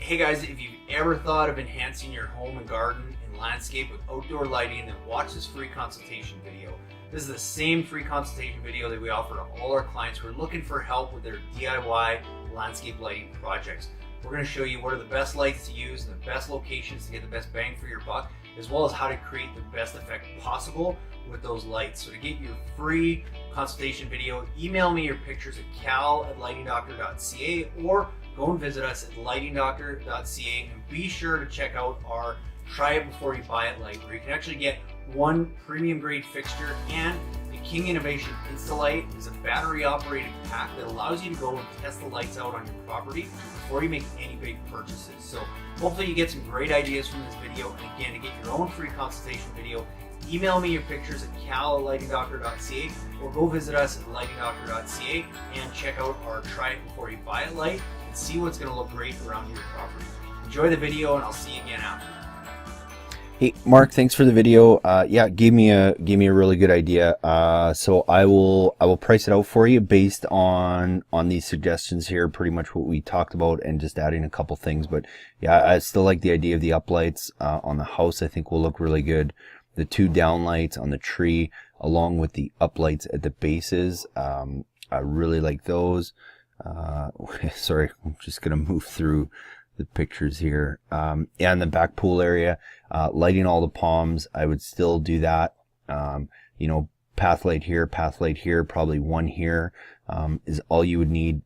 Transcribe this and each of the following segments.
Hey guys, if you've ever thought of enhancing your home and garden and landscape with outdoor lighting, then watch this free consultation video. This is the same free consultation video that we offer to all our clients who are looking for help with their DIY landscape lighting projects. We're going to show you what are the best lights to use and the best locations to get the best bang for your buck, as well as how to create the best effect possible with those lights. So to get your free consultation video, email me your pictures at cal@lightingdoctor.ca or go and visit us at lightingdoctor.ca, and be sure to check out our Try It Before You Buy It light, where you can actually get one premium grade fixture, and the King Innovation Insta-Light is a battery operated pack that allows you to go and test the lights out on your property before you make any big purchases. So hopefully you get some great ideas from this video, and again, to get your own free consultation video, email me your pictures at cal@lightingdoctor.ca or go visit us at lightingdoctor.ca and check out our Try It Before You Buy It light and see what's going to look great around your property. Enjoy the video, and I'll see you again after. Hey Mark, thanks for the video. Yeah, gave me a really good idea. So I will price it out for you based on these suggestions here, pretty much what we talked about, and just adding a couple things. But yeah, I still like the idea of the uplights on the house. I think will look really good. The two downlights on the tree, along with the uplights at the bases. I really like those. Sorry, I'm just gonna move through the pictures here. Yeah, in the back pool area, lighting all the palms, I would still do that. You know, path light here, probably one here is all you would need.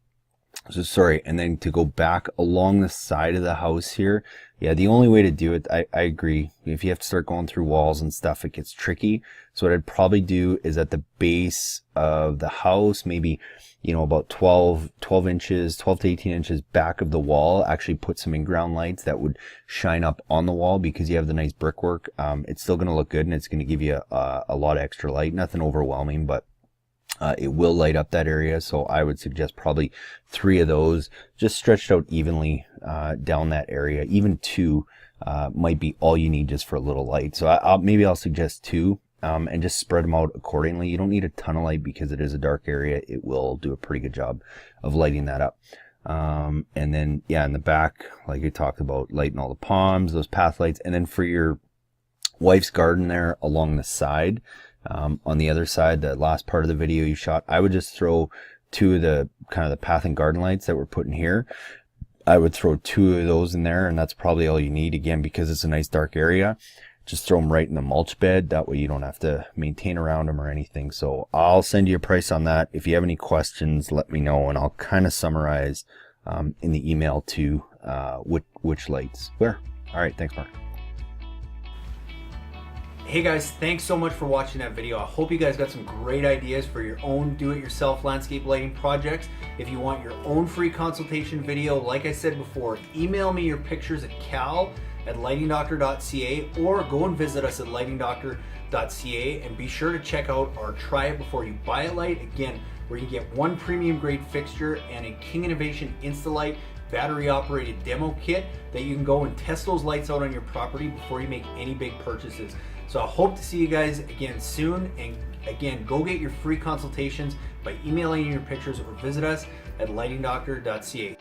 So sorry, and then to go back along the side of the house here, yeah, the only way to do it, I agree, if you have to start going through walls and stuff, it gets tricky. So what I'd probably do is at the base of the house, maybe, you know, about 12 inches, 12 to 18 inches back of the wall, actually put some in-ground lights that would shine up on the wall, because you have the nice brickwork. It's still going to look good, and it's going to give you a lot of extra light. Nothing overwhelming, but it will light up that area. So I would suggest probably 3 of those just stretched out evenly down that area. Even 2 might be all you need just for a little light. So maybe I'll suggest 2 and just spread them out accordingly. You don't need a ton of light because it is a dark area. It will do a pretty good job of lighting that up. And then, yeah, in the back, like I talked about, lighting all the palms, those path lights. And then for your wife's garden there along the side, on the other side, the last part of the video you shot, I would just throw 2 of the kind of the path and garden lights that we're putting here. I would throw 2 of those in there, and that's probably all you need, again, because it's a nice dark area. Just throw them right in the mulch bed. That way you don't have to maintain around them or anything. So I'll send you a price on that. If you have any questions, let me know, and I'll kind of summarize in the email too which lights where. All right, thanks, Mark. Hey guys, thanks so much for watching that video. I hope you guys got some great ideas for your own do-it-yourself landscape lighting projects. If you want your own free consultation video, like I said before, email me your pictures at cal@lightingdoctor.ca or go and visit us at lightingdoctor.ca, and be sure to check out our Try It Before You Buy It light, again, where you get one premium grade fixture and a King Innovation Insta-Light battery operated demo kit that you can go and test those lights out on your property before you make any big purchases. So I hope to see you guys again soon, and again, go get your free consultations by emailing your pictures or visit us at lightingdoctor.ca.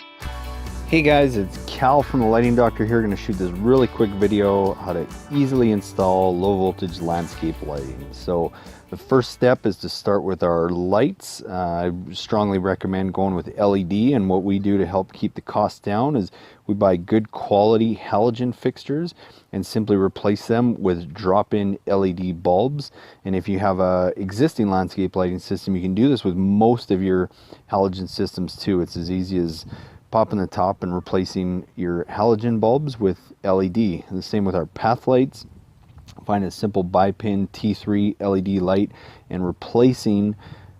Hey guys, it's Cal from the Lighting Doctor here, going to shoot this really quick video how to easily install low voltage landscape lighting. So the first step is to start with our lights. I strongly recommend going with LED, and what we do to help keep the cost down is we buy good quality halogen fixtures and simply replace them with drop-in LED bulbs. And if you have a existing landscape lighting system, you can do this with most of your halogen systems too. It's as easy as popping the top and replacing your halogen bulbs with LED. And the same with our path lights. Find a simple bi-pin T3 LED light and replacing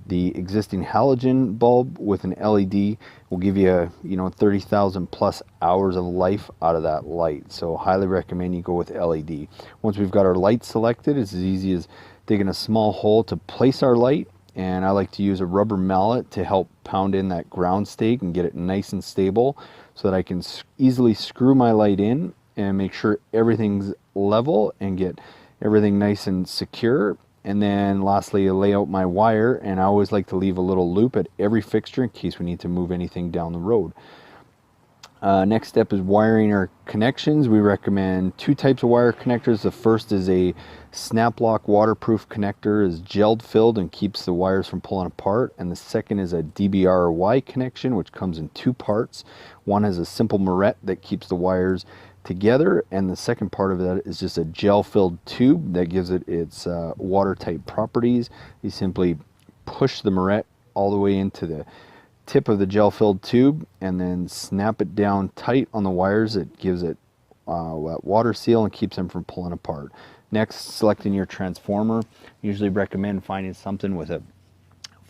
the existing halogen bulb with an LED will give you 30,000 plus hours of life out of that light. So highly recommend you go with LED. Once we've got our light selected, it's as easy as digging a small hole to place our light, and I like to use a rubber mallet to help pound in that ground stake and get it nice and stable so that I can easily screw my light in and make sure everything's level and get everything nice and secure. And then lastly, I lay out my wire, and I always like to leave a little loop at every fixture in case we need to move anything down the road. Next step is wiring our connections. We recommend two types of wire connectors. The first is a snap lock waterproof connector, is gelled filled and keeps the wires from pulling apart. And the second is a DBRY connection, which comes in two parts. One has a simple moret that keeps the wires together, and the second part of that is just a gel filled tube that gives it its watertight properties. You simply push the moret all the way into the tip of the gel filled tube and then snap it down tight on the wires. It gives it water seal and keeps them from pulling apart. Next, selecting your transformer. Usually recommend finding something with a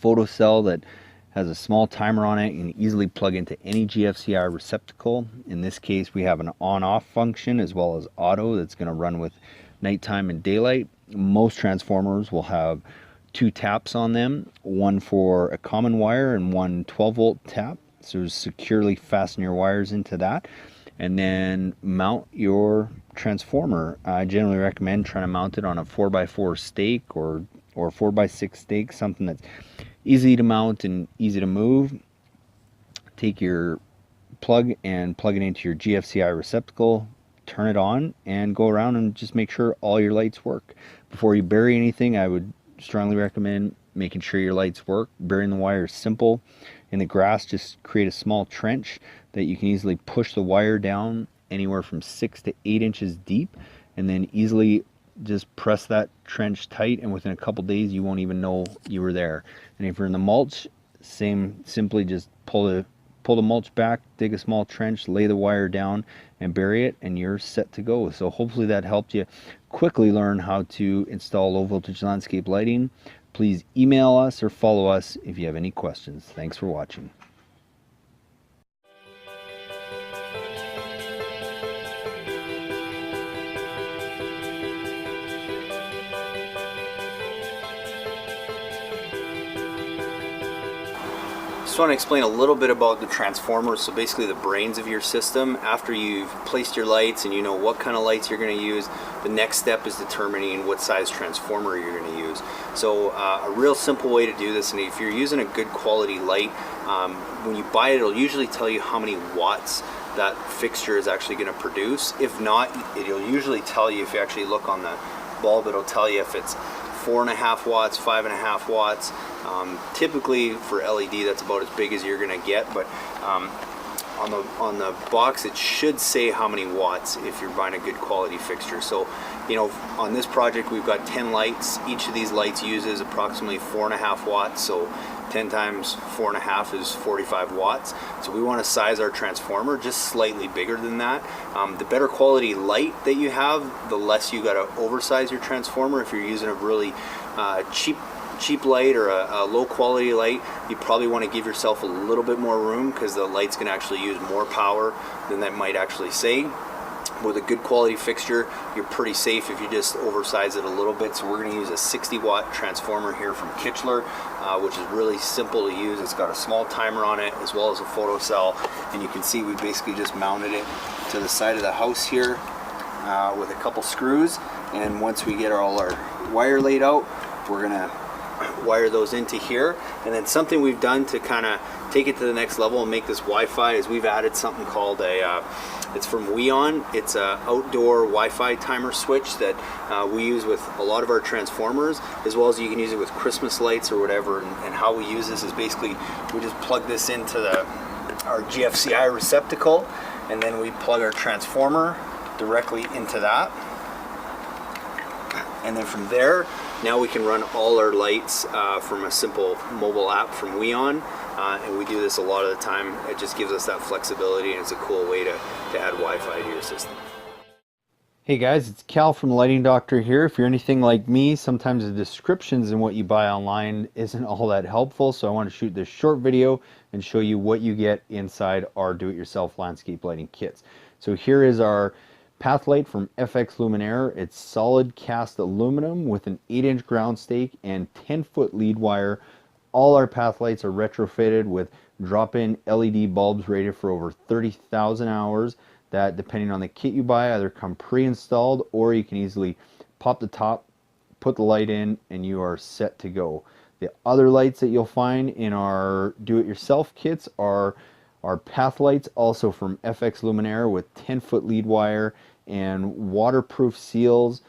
photocell that has a small timer on it. You can easily plug into any GFCI receptacle. In this case, we have an on-off function as well as auto that's going to run with nighttime and daylight. Most transformers will have two taps on them, one for a common wire and one 12-volt tap. So securely fasten your wires into that and then mount your transformer. I generally recommend trying to mount it on a 4x4 stake or 4x6 stake, something that's easy to mount and easy to move. Take your plug and plug it into your GFCI receptacle, turn it on, and go around and just make sure all your lights work. Before you bury anything, I would strongly recommend making sure your lights work. Burying the wire is simple. In the grass, just create a small trench that you can easily push the wire down anywhere from 6 to 8 inches deep, and then easily just press that trench tight, and within a couple days you won't even know you were there. And if you're in the mulch, simply just pull the mulch back, dig a small trench, lay the wire down and bury it, and you're set to go. So hopefully that helped you quickly learn how to install low voltage landscape lighting. Please email us or follow us if you have any questions. Thanks for watching. Just want to explain a little bit about the transformers. So basically the brains of your system. After you've placed your lights and you know what kind of lights you're going to use, the next step is determining what size transformer you're going to use. So a real simple way to do this, and if you're using a good quality light, when you buy it, it'll usually tell you how many watts that fixture is actually going to produce. If not, it'll usually tell you, if you actually look on the bulb, it'll tell you if it's 4.5 watts, 5.5 watts. Typically for LED, that's about as big as you're going to get, but on the box it should say how many watts if you're buying a good quality fixture. So, you know, on this project we've got 10 lights. Each of these lights uses approximately 4.5 watts. So 10 times 4.5 is 45 watts. So we want to size our transformer just slightly bigger than that. The better quality light that you have, the less you got to oversize your transformer. If you're using a really cheap light or a low quality light, you probably want to give yourself a little bit more room, because the light's going to actually use more power than that might actually say. With a good quality fixture, you're pretty safe if you just oversize it a little bit. So we're going to use a 60 watt transformer here from Kichler, which is really simple to use. It's got a small timer on it as well as a photocell, and you can see we basically just mounted it to the side of the house here with a couple screws. And once we get all our wire laid out, we're going to wire those into here. And then something we've done to kind of take it to the next level and make this Wi-Fi is we've added something called it's from Weon. It's a outdoor Wi-Fi timer switch that we use with a lot of our transformers, as well as you can use it with Christmas lights or whatever. And how we use this is basically we just plug this into our GFCI receptacle, and then we plug our transformer directly into that. And then from there, now we can run all our lights from a simple mobile app from Weon. And we do this a lot of the time. It just gives us that flexibility, and it's a cool way to add Wi-Fi to your system. Hey guys, it's Cal from the Lighting Doctor here. If you're anything like me, sometimes the descriptions in what you buy online isn't all that helpful, so I want to shoot this short video and show you what you get inside our do-it-yourself landscape lighting kits. So here is our path light from FX Luminaire. It's solid cast aluminum with an 8-inch ground stake and 10-foot lead wire. All our path lights are retrofitted with drop-in LED bulbs rated for over 30,000 hours that, depending on the kit you buy, either come pre-installed or you can easily pop the top, put the light in, and you are set to go. The other lights that you'll find in our do-it-yourself kits are Our path lights, also from FX Luminaire, with 10-foot lead wire and waterproof seals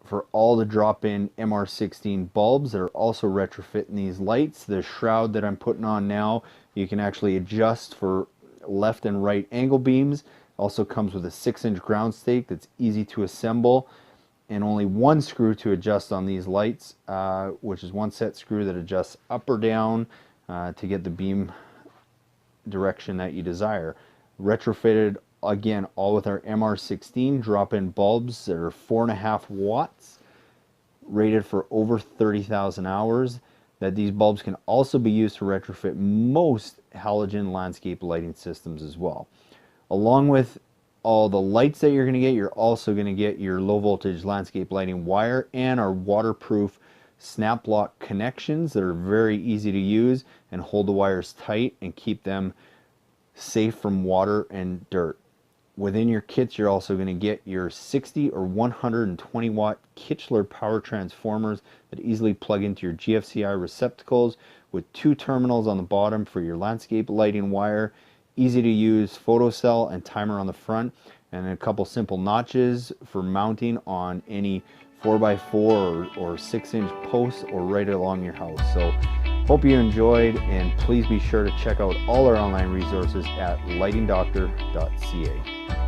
for all the drop-in MR16 bulbs that are also retrofit in these lights. The shroud that I'm putting on now, you can actually adjust for left and right angle beams. Also comes with a 6-inch ground stake that's easy to assemble, and only one screw to adjust on these lights, which is one set screw that adjusts up or down to get the beam direction that you desire. Retrofitted again, all with our MR16 drop-in bulbs that are 4.5 watts, rated for over 30,000 hours. That these bulbs can also be used to retrofit most halogen landscape lighting systems as well. Along with all the lights that you're going to get, you're also going to get your low voltage landscape lighting wire and our waterproof snap lock connections that are very easy to use and hold the wires tight and keep them safe from water and dirt. Within your kits, you're also going to get your 60 or 120 watt Kichler power transformers that easily plug into your GFCI receptacles, with 2 terminals on the bottom for your landscape lighting wire, easy to use photocell and timer on the front, and a couple simple notches for mounting on any 4x4 or 6-inch posts or right along your house. So hope you enjoyed, and please be sure to check out all our online resources at lightingdoctor.ca.